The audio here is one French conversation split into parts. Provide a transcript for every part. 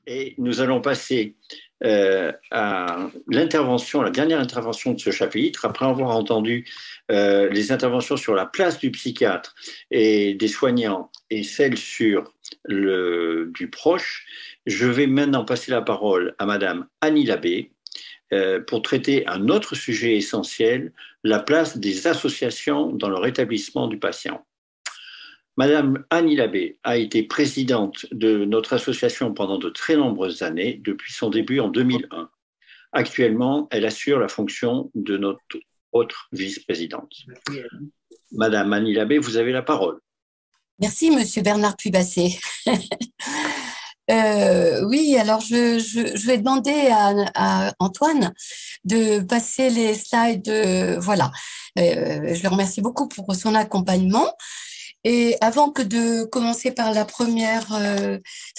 Et nous allons passer à l'intervention, la dernière intervention de ce chapitre, après avoir entendu les interventions sur la place du psychiatre et des soignants et celle du proche. Je vais maintenant passer la parole à Madame Annie Labbé pour traiter un autre sujet essentiel, la place des associations dans le rétablissement du patient. Madame Annie Labbé a été présidente de notre association pendant de très nombreuses années, depuis son début en 2001. Actuellement, elle assure la fonction de notre autre vice-présidente. Madame Annie Labbé, vous avez la parole. Merci, Monsieur Bernard Pubacé. Oui, alors je vais demander à Antoine de passer les slides. Voilà. Je le remercie beaucoup pour son accompagnement. Et avant que de commencer par la première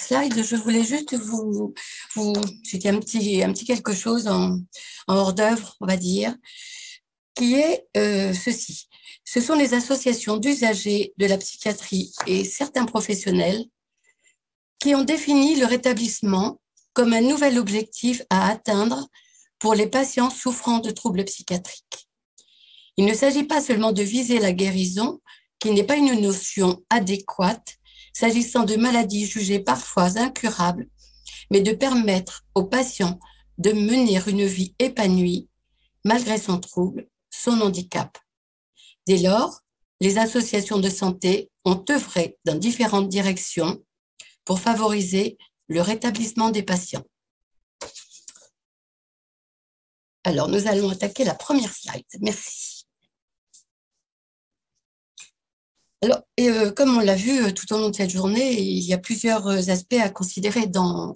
slide, je voulais juste j'ai dit un petit quelque chose en hors d'œuvre, on va dire, qui est ceci. Ce sont les associations d'usagers de la psychiatrie et certains professionnels qui ont défini le rétablissement comme un nouvel objectif à atteindre pour les patients souffrant de troubles psychiatriques. Il ne s'agit pas seulement de viser la guérison, qui n'est pas une notion adéquate s'agissant de maladies jugées parfois incurables, mais de permettre aux patients de mener une vie épanouie malgré son trouble, son handicap. Dès lors, les associations de santé ont œuvré dans différentes directions pour favoriser le rétablissement des patients. Alors, nous allons attaquer la première slide. Merci. Alors, comme on l'a vu tout au long de cette journée, il y a plusieurs aspects à considérer dans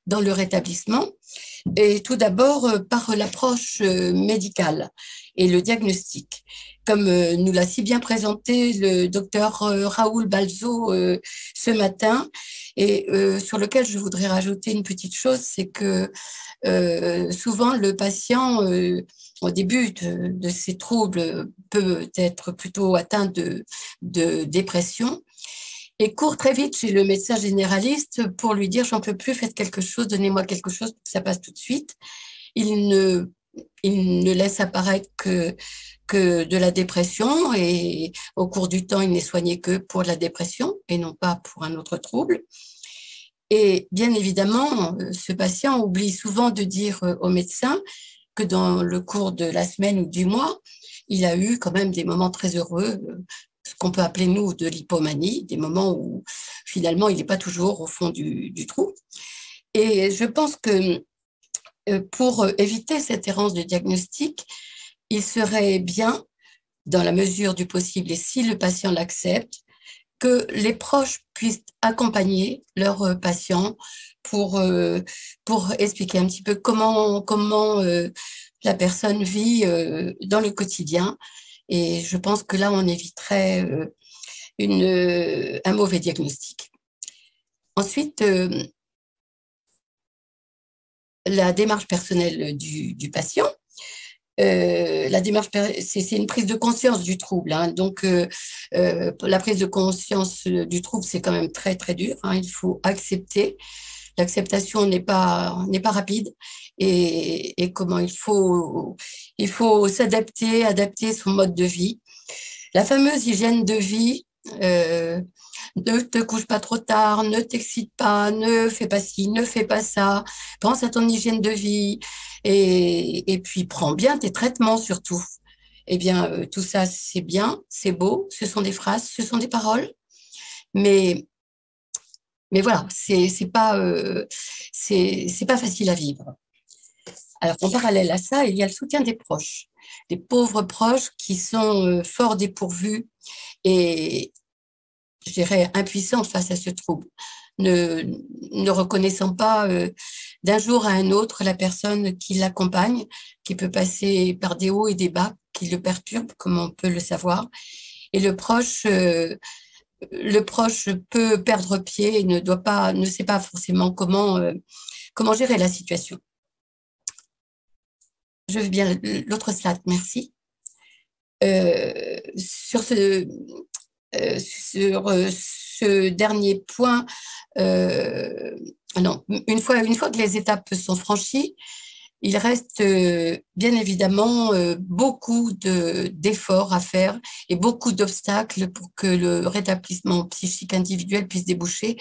le rétablissement. Et tout d'abord, par l'approche médicale et le diagnostic. Comme nous l'a si bien présenté le docteur Raoul Balzo ce matin, et sur lequel je voudrais rajouter une petite chose, c'est que souvent le patient, au début de ses troubles, peut être plutôt atteint de dépression et court très vite chez le médecin généraliste pour lui dire « j'en peux plus, faites quelque chose, donnez-moi quelque chose, ça passe tout de suite ». Il ne laisse apparaître que de la dépression et au cours du temps, il n'est soigné que pour la dépression et non pas pour un autre trouble. Et bien évidemment, ce patient oublie souvent de dire au médecin que dans le cours de la semaine ou du mois, il a eu quand même des moments très heureux, ce qu'on peut appeler, nous, de l'hypomanie, des moments où finalement, il n'est pas toujours au fond du trou. Et je pense que pour éviter cette errance de diagnostic, il serait bien, dans la mesure du possible, et si le patient l'accepte, que les proches puissent accompagner leurs patients pour expliquer un petit peu comment la personne vit dans le quotidien. Et je pense que là, on éviterait un mauvais diagnostic. Ensuite, la démarche personnelle du patient. La démarche, c'est une prise de conscience du trouble. Hein. Donc, la prise de conscience du trouble, c'est quand même très, très dur. Hein. Il faut accepter. L'acceptation n'est pas rapide. Et comment il faut s'adapter, adapter son mode de vie. La fameuse hygiène de vie, ne te couche pas trop tard, ne t'excite pas, ne fais pas ci, ne fais pas ça, pense à ton hygiène de vie et puis prends bien tes traitements surtout. Eh bien, tout ça, c'est bien, c'est beau, ce sont des phrases, ce sont des paroles, mais voilà, c'est pas facile à vivre. Alors, en parallèle à ça, il y a le soutien des proches, des pauvres proches qui sont fort dépourvus et, je dirais, impuissants face à ce trouble, ne reconnaissant pas d'un jour à un autre la personne qui l'accompagne, qui peut passer par des hauts et des bas, qui le perturbent, comme on peut le savoir. Et le proche peut perdre pied et ne sait pas forcément comment gérer la situation. Je veux bien l'autre slide, merci. ce dernier point, non, une fois que les étapes sont franchies, il reste bien évidemment beaucoup d'efforts à faire et beaucoup d'obstacles pour que le rétablissement psychique individuel puisse déboucher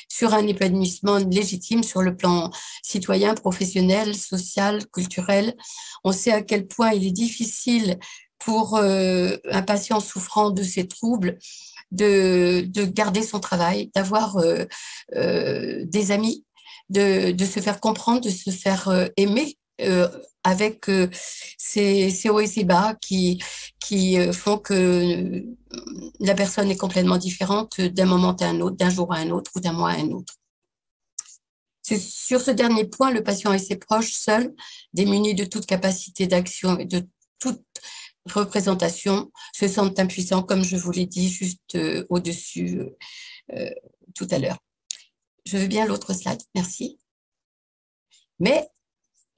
sur un épanouissement légitime sur le plan citoyen, professionnel, social, culturel. On sait à quel point il est difficile pour un patient souffrant de ces troubles de garder son travail, d'avoir des amis, de se faire comprendre, de se faire aimer avec ces hauts et ces bas qui font que la personne est complètement différente d'un moment à un autre, d'un jour à un autre ou d'un mois à un autre. C'est sur ce dernier point, le patient et ses proches seuls, démunis de toute capacité d'action et de toute représentation, se sentent impuissants, comme je vous l'ai dit juste au-dessus tout à l'heure. Je veux bien l'autre slide, merci. Mais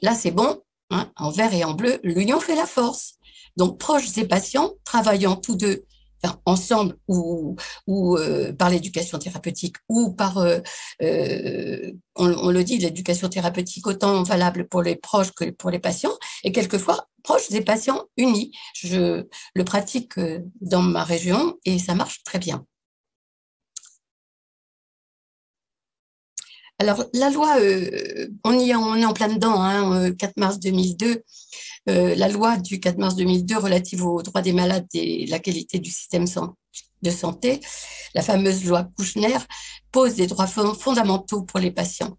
là, c'est bon, hein, en vert et en bleu, l'union fait la force. Donc, proches et patients, travaillant tous deux, enfin, ensemble ou par l'éducation thérapeutique ou par, on le dit, l'éducation thérapeutique autant valable pour les proches que pour les patients, et quelquefois, proches et patients unis. Je le pratique dans ma région et ça marche très bien. Alors, la loi, on est en plein dedans, hein, 4 mars 2002, la loi du 4 mars 2002 relative aux droits des malades et la qualité du système de santé, la fameuse loi Kouchner, pose des droits fondamentaux pour les patients.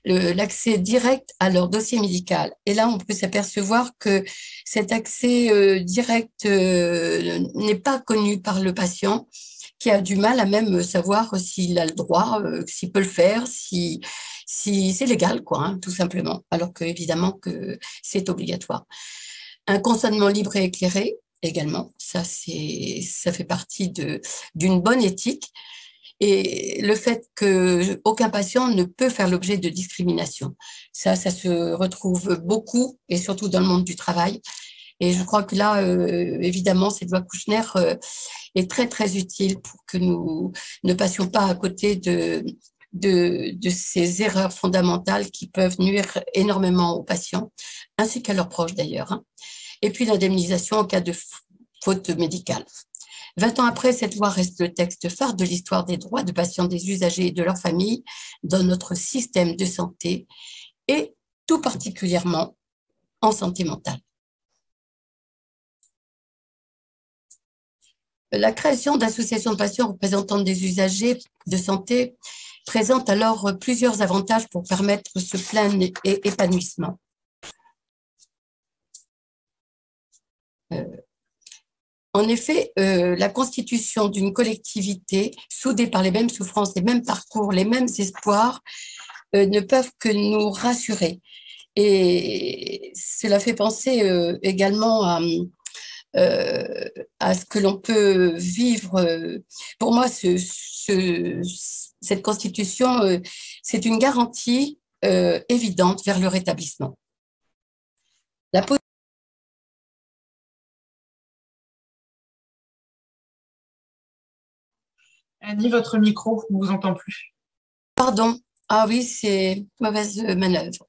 L'accès direct à leur dossier médical. Et là, on peut s'apercevoir que cet accès direct n'est pas connu par le patient, qui a du mal à même savoir s'il a le droit, s'il peut le faire, si c'est légal, quoi, hein, tout simplement, alors qu'évidemment que c'est obligatoire. Un consentement libre et éclairé, également, ça fait partie d'une bonne éthique, et le fait qu'aucun patient ne peut faire l'objet de discrimination. Ça se retrouve beaucoup, et surtout dans le monde du travail. Et je crois que là, évidemment, cette loi Kouchner est très, très utile pour que nous ne passions pas à côté de ces erreurs fondamentales qui peuvent nuire énormément aux patients, ainsi qu'à leurs proches d'ailleurs. Hein. Et puis l'indemnisation en cas de faute médicale. 20 ans après, cette loi reste le texte phare de l'histoire des droits de patients, des usagers et de leurs familles dans notre système de santé et tout particulièrement en santé mentale. La création d'associations de patients représentant des usagers de santé présente alors plusieurs avantages pour permettre ce plein épanouissement. En effet, la constitution d'une collectivité soudée par les mêmes souffrances, les mêmes parcours, les mêmes espoirs ne peuvent que nous rassurer. Et cela fait penser également à ce que l'on peut vivre. Pour moi, cette constitution, c'est une garantie évidente vers le rétablissement. Annie, votre micro, on ne vous entend plus. Pardon. Ah oui, c'est mauvaise manœuvre.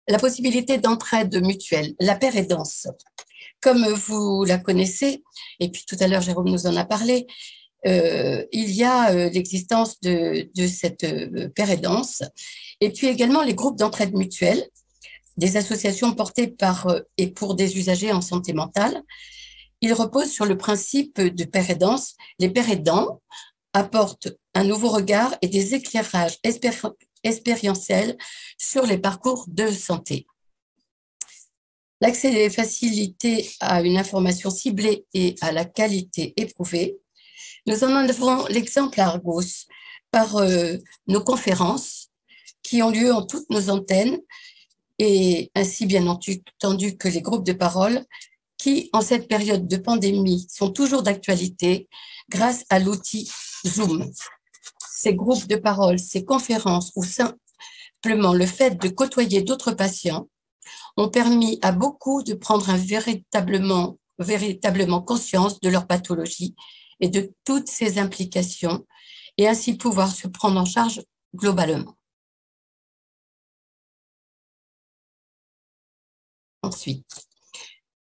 La possibilité d'entraide mutuelle, la pérédance. Comme vous la connaissez, et puis tout à l'heure Jérôme nous en a parlé, il y a l'existence de cette pérédance, et puis également les groupes d'entraide mutuelle, des associations portées par et pour des usagers en santé mentale. Ils reposent sur le principe de pérédance. Les pérédants apportent un nouveau regard et des éclairages expérientiels sur les parcours de santé. L'accès est facilité à une information ciblée et à la qualité éprouvée. Nous en avons l'exemple à Argos par nos conférences qui ont lieu en toutes nos antennes et ainsi bien entendu que les groupes de parole qui, en cette période de pandémie, sont toujours d'actualité grâce à l'outil Zoom. Ces groupes de parole, ces conférences ou simplement le fait de côtoyer d'autres patients ont permis à beaucoup de prendre véritablement conscience de leur pathologie et de toutes ses implications et ainsi pouvoir se prendre en charge globalement. Ensuite,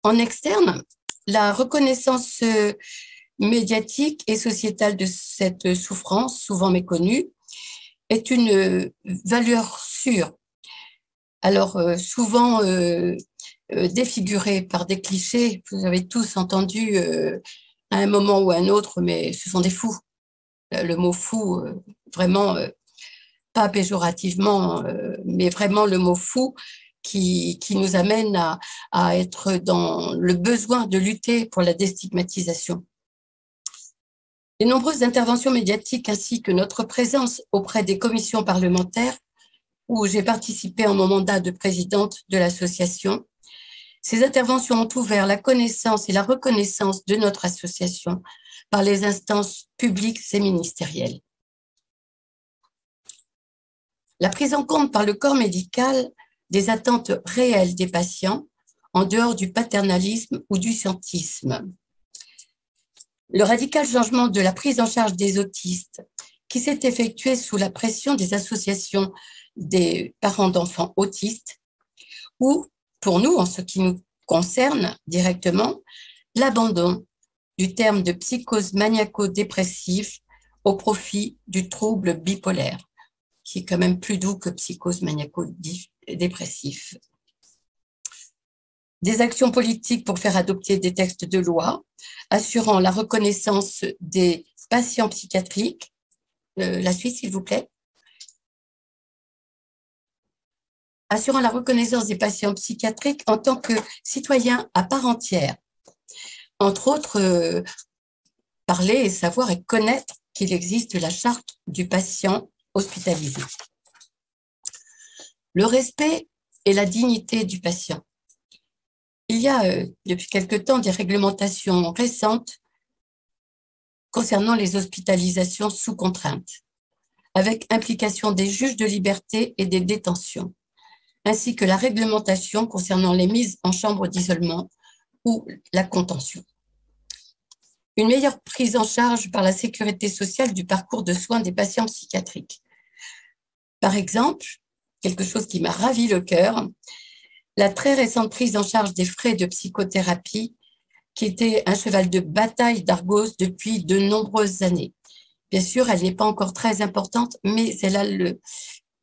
en externe, la reconnaissance médiatique et sociétale de cette souffrance, souvent méconnue, est une valeur sûre. Alors, souvent défigurée par des clichés, vous avez tous entendu à un moment ou à un autre, mais ce sont des fous. Le mot fou, vraiment, pas péjorativement, mais vraiment le mot fou qui nous amène à être dans le besoin de lutter pour la déstigmatisation. Les nombreuses interventions médiatiques ainsi que notre présence auprès des commissions parlementaires où j'ai participé en mon mandat de présidente de l'association, ces interventions ont ouvert la connaissance et la reconnaissance de notre association par les instances publiques et ministérielles. La prise en compte par le corps médical des attentes réelles des patients en dehors du paternalisme ou du scientisme. Le radical changement de la prise en charge des autistes qui s'est effectué sous la pression des associations des parents d'enfants autistes ou, pour nous, en ce qui nous concerne directement, l'abandon du terme de psychose maniaco-dépressive au profit du trouble bipolaire, qui est quand même plus doux que psychose maniaco-dépressif. Des actions politiques pour faire adopter des textes de loi assurant la reconnaissance des patients psychiatriques. La suite, s'il vous plaît. Assurant la reconnaissance des patients psychiatriques en tant que citoyens à part entière. Entre autres, parler et savoir et connaître qu'il existe la charte du patient hospitalisé. Le respect et la dignité du patient. Il y a depuis quelque temps des réglementations récentes concernant les hospitalisations sous contrainte, avec implication des juges de liberté et des détentions, ainsi que la réglementation concernant les mises en chambre d'isolement ou la contention. Une meilleure prise en charge par la sécurité sociale du parcours de soins des patients psychiatriques. Par exemple, quelque chose qui m'a ravi le cœur, la très récente prise en charge des frais de psychothérapie, qui était un cheval de bataille d'Argos depuis de nombreuses années. Bien sûr, elle n'est pas encore très importante, mais elle a le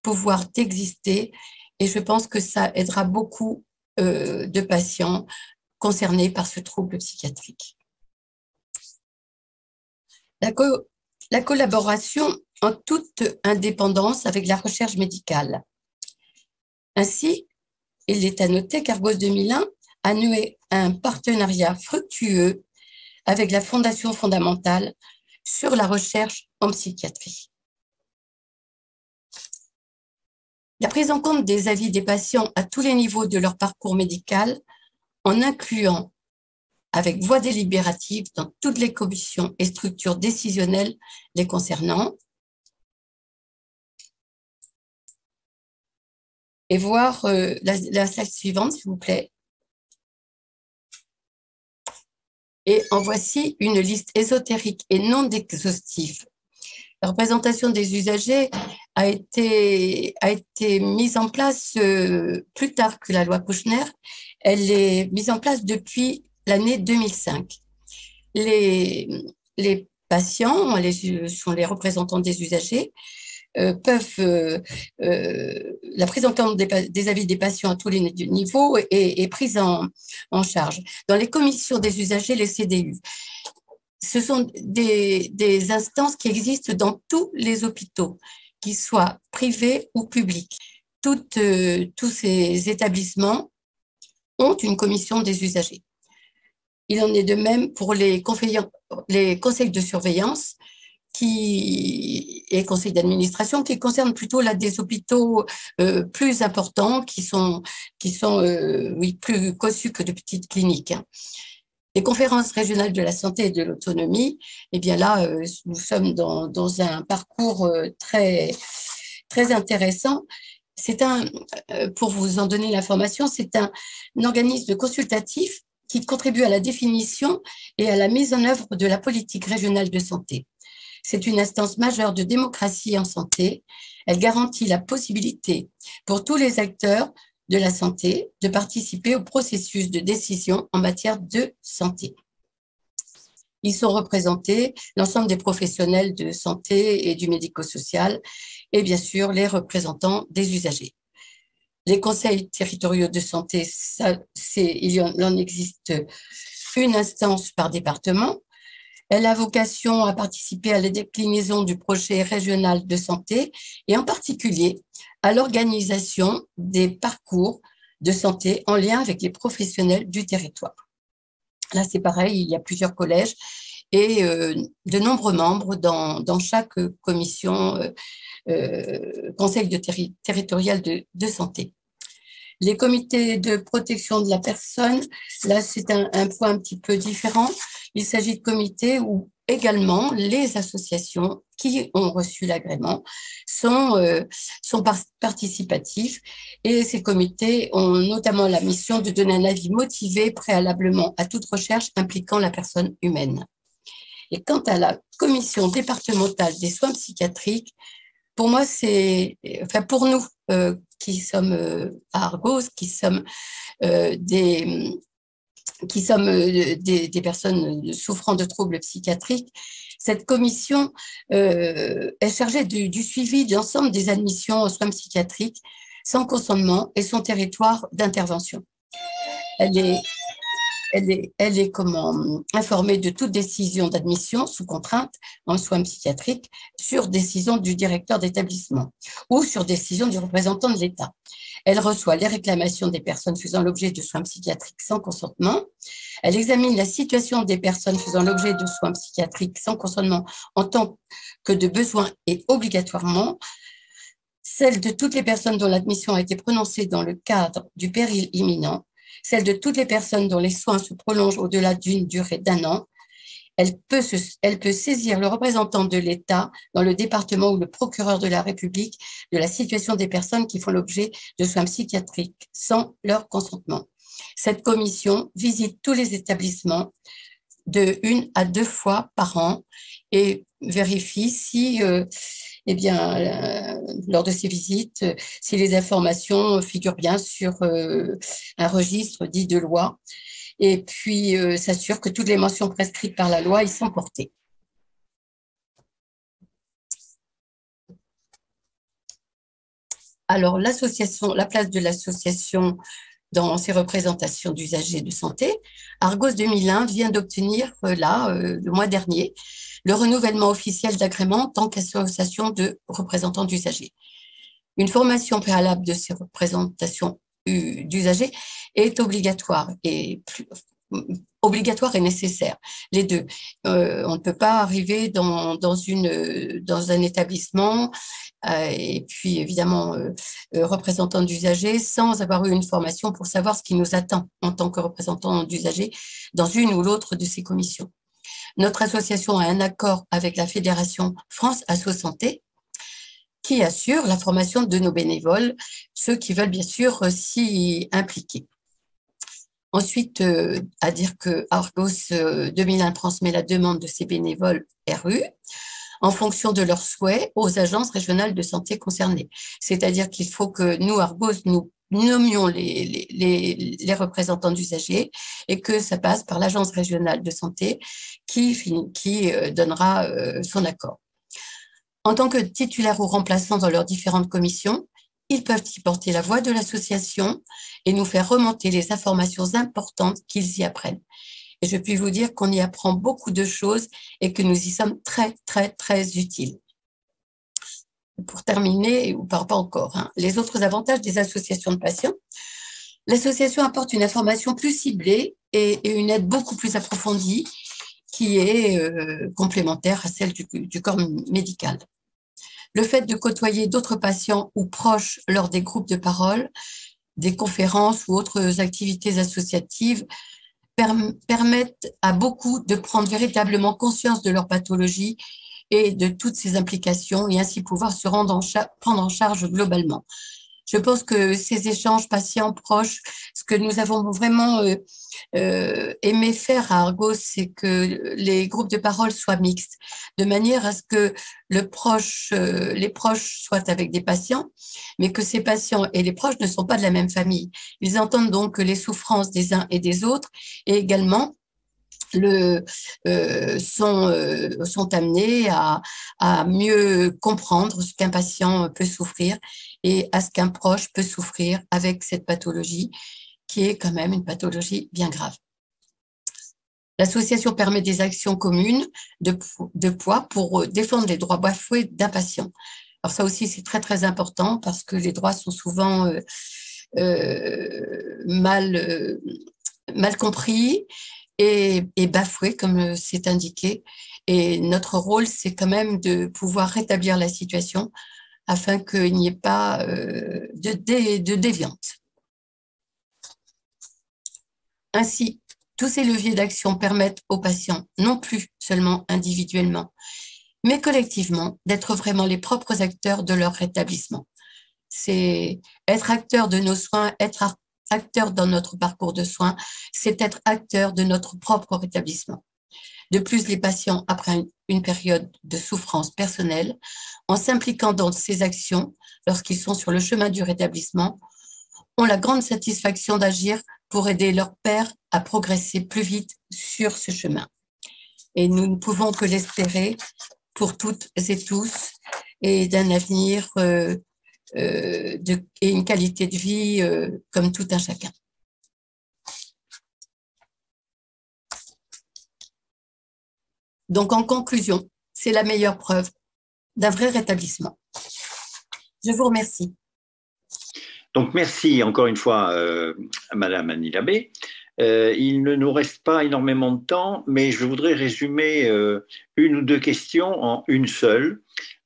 pouvoir d'exister et je pense que ça aidera beaucoup de patients concernés par ce trouble psychiatrique. La collaboration en toute indépendance avec la recherche médicale. Ainsi, il est à noter qu'Argos 2001 a noué un partenariat fructueux avec la Fondation fondamentale sur la recherche en psychiatrie. La prise en compte des avis des patients à tous les niveaux de leur parcours médical, en incluant avec voix délibérative dans toutes les commissions et structures décisionnelles les concernant, et voir la slide suivante, s'il vous plaît. Et en voici une liste ésotérique et non exhaustive. La représentation des usagers a été mise en place plus tard que la loi Kouchner. Elle est mise en place depuis l'année 2005. Les patients sont les représentants des usagers, peuvent la prise en compte des avis des patients à tous les niveaux est prise en charge. Dans les commissions des usagers, les CDU, ce sont des instances qui existent dans tous les hôpitaux, qu'ils soient privés ou publics. Tous ces établissements ont une commission des usagers. Il en est de même pour les conseils de surveillance et conseils d'administration qui concernent plutôt des hôpitaux plus importants qui sont plus cossus que de petites cliniques. Les conférences régionales de la santé et de l'autonomie, eh bien là, nous sommes dans un parcours très, très intéressant. Pour vous en donner l'information, c'est un organisme consultatif qui contribue à la définition et à la mise en œuvre de la politique régionale de santé. C'est une instance majeure de démocratie en santé. Elle garantit la possibilité pour tous les acteurs de la santé de participer au processus de décision en matière de santé. Ils sont représentés, l'ensemble des professionnels de santé et du médico-social, et bien sûr les représentants des usagers. Les conseils territoriaux de santé, il en existe une instance par département. Elle a vocation à participer à la déclinaison du projet régional de santé et en particulier à l'organisation des parcours de santé en lien avec les professionnels du territoire. Là, c'est pareil, il y a plusieurs collèges et de nombreux membres dans chaque commission, conseil territorial de santé. Les comités de protection de la personne, là, c'est un point un petit peu différent. Il s'agit de comités où également les associations qui ont reçu l'agrément sont participatifs et ces comités ont notamment la mission de donner un avis motivé préalablement à toute recherche impliquant la personne humaine. Et quant à la commission départementale des soins psychiatriques, pour moi, pour nous qui sommes à Argos, qui sommes des personnes souffrant de troubles psychiatriques, cette commission est chargée du suivi de l'ensemble des admissions aux soins psychiatriques sans consentement et son territoire d'intervention. Elle est informée de toute décision d'admission sous contrainte en soins psychiatriques sur décision du directeur d'établissement ou sur décision du représentant de l'État. Elle reçoit les réclamations des personnes faisant l'objet de soins psychiatriques sans consentement. Elle examine la situation des personnes faisant l'objet de soins psychiatriques sans consentement en tant que de besoin et obligatoirement celle de toutes les personnes dont l'admission a été prononcée dans le cadre du péril imminent, celle de toutes les personnes dont les soins se prolongent au-delà d'une durée d'1 an. Elle peut saisir le représentant de l'État dans le département ou le procureur de la République de la situation des personnes qui font l'objet de soins psychiatriques sans leur consentement. Cette commission visite tous les établissements de 1 à 2 fois par an et vérifie si, lors de ces visites, si les informations figurent bien sur un registre dit de loi. Et puis s'assure que toutes les mentions prescrites par la loi y sont portées. Alors, l'association, la place de l'association dans ses représentations d'usagers de santé, Argos 2001 vient d'obtenir, le mois dernier, le renouvellement officiel d'agrément en tant qu'association de représentants d'usagers. Une formation préalable de ces représentations d'usagers est obligatoire et nécessaire, les deux. On ne peut pas arriver dans un établissement et puis évidemment représentant d'usagers sans avoir eu une formation pour savoir ce qui nous attend en tant que représentant d'usagers dans une ou l'autre de ces commissions. Notre association a un accord avec la Fédération France Asso Santé qui assure la formation de nos bénévoles, ceux qui veulent bien sûr s'y impliquer. Ensuite, à dire que Argos 2001 transmet la demande de ses bénévoles RU en fonction de leurs souhaits aux agences régionales de santé concernées. C'est-à-dire qu'il faut que nous, Argos, nous nommions les représentants d'usagers et que ça passe par l'agence régionale de santé qui donnera son accord. En tant que titulaires ou remplaçants dans leurs différentes commissions, ils peuvent y porter la voix de l'association et nous faire remonter les informations importantes qu'ils y apprennent. Et je puis vous dire qu'on y apprend beaucoup de choses et que nous y sommes très, très, très utiles. Pour terminer, ou pas encore, les autres avantages des associations de patients. L'association apporte une information plus ciblée et une aide beaucoup plus approfondie qui est complémentaire à celle du corps médical. Le fait de côtoyer d'autres patients ou proches lors des groupes de parole, des conférences ou autres activités associatives permettent à beaucoup de prendre véritablement conscience de leur pathologie et de toutes ses implications et ainsi pouvoir se prendre en charge globalement. Je pense que ces échanges patients-proches, ce que nous avons vraiment aimé faire à Argos, c'est que les groupes de parole soient mixtes, de manière à ce que les proches soient avec des patients, mais que ces patients et les proches ne sont pas de la même famille. Ils entendent donc les souffrances des uns et des autres, et également sont amenés à mieux comprendre ce qu'un patient peut souffrir et à ce qu'un proche peut souffrir avec cette pathologie qui est quand même une pathologie bien grave. L'association permet des actions communes de poids pour défendre les droits bafoués d'un patient. Alors ça aussi, c'est très, très important parce que les droits sont souvent mal compris et bafoués, comme c'est indiqué. Et notre rôle, c'est quand même de pouvoir rétablir la situation afin qu'il n'y ait pas de déviante. Ainsi, tous ces leviers d'action permettent aux patients, non plus seulement individuellement, mais collectivement, d'être vraiment les propres acteurs de leur rétablissement. C'est être acteur de nos soins, être acteur dans notre parcours de soins, c'est être acteur de notre propre rétablissement. De plus, les patients, après une période de souffrance personnelle, en s'impliquant dans ces actions, lorsqu'ils sont sur le chemin du rétablissement, ont la grande satisfaction d'agir pour aider leur père à progresser plus vite sur ce chemin. Et nous ne pouvons que l'espérer pour toutes et tous et d'un avenir et une qualité de vie comme tout un chacun. Donc, en conclusion, c'est la meilleure preuve d'un vrai rétablissement. Je vous remercie. Donc, merci encore une fois à Madame Annie Labbé. Il ne nous reste pas énormément de temps, mais je voudrais résumer une ou deux questions en une seule.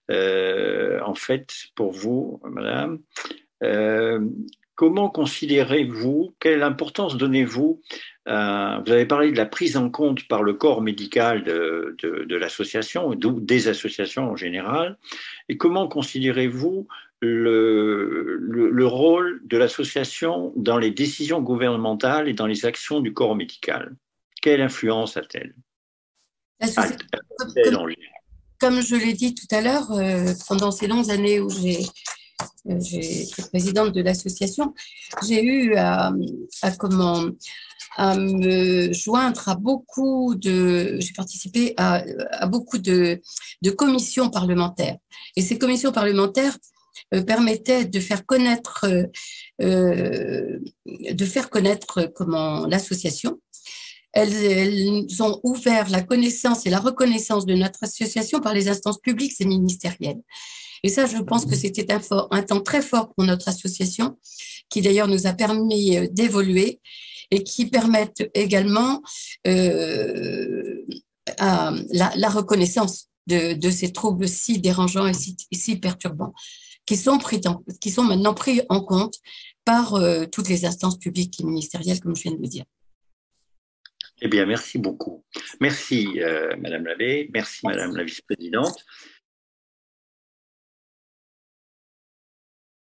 En fait, pour vous, Madame, comment considérez-vous, quelle importance donnez-vous vous avez parlé de la prise en compte par le corps médical de l'association, des associations en général, et comment considérez-vous le rôle de l'association dans les décisions gouvernementales et dans les actions du corps médical? Quelle influence a-t-elle? Comme je l'ai dit tout à l'heure, pendant ces longues années où j'ai été présidente de l'association, j'ai eu à me joindre à j'ai participé à beaucoup de commissions parlementaires. Et ces commissions parlementaires permettaient de faire connaître comment l'association. Elles ont ouvert la connaissance et la reconnaissance de notre association par les instances publiques et ministérielles. Et ça, je pense que c'était un temps très fort pour notre association, qui d'ailleurs nous a permis d'évoluer et qui permettent également la reconnaissance de ces troubles si dérangeants et si perturbants, qui sont maintenant pris en compte par toutes les instances publiques et ministérielles, comme je viens de le dire. Eh bien, merci beaucoup. Merci, Madame Labbé. Merci, Madame la vice-présidente.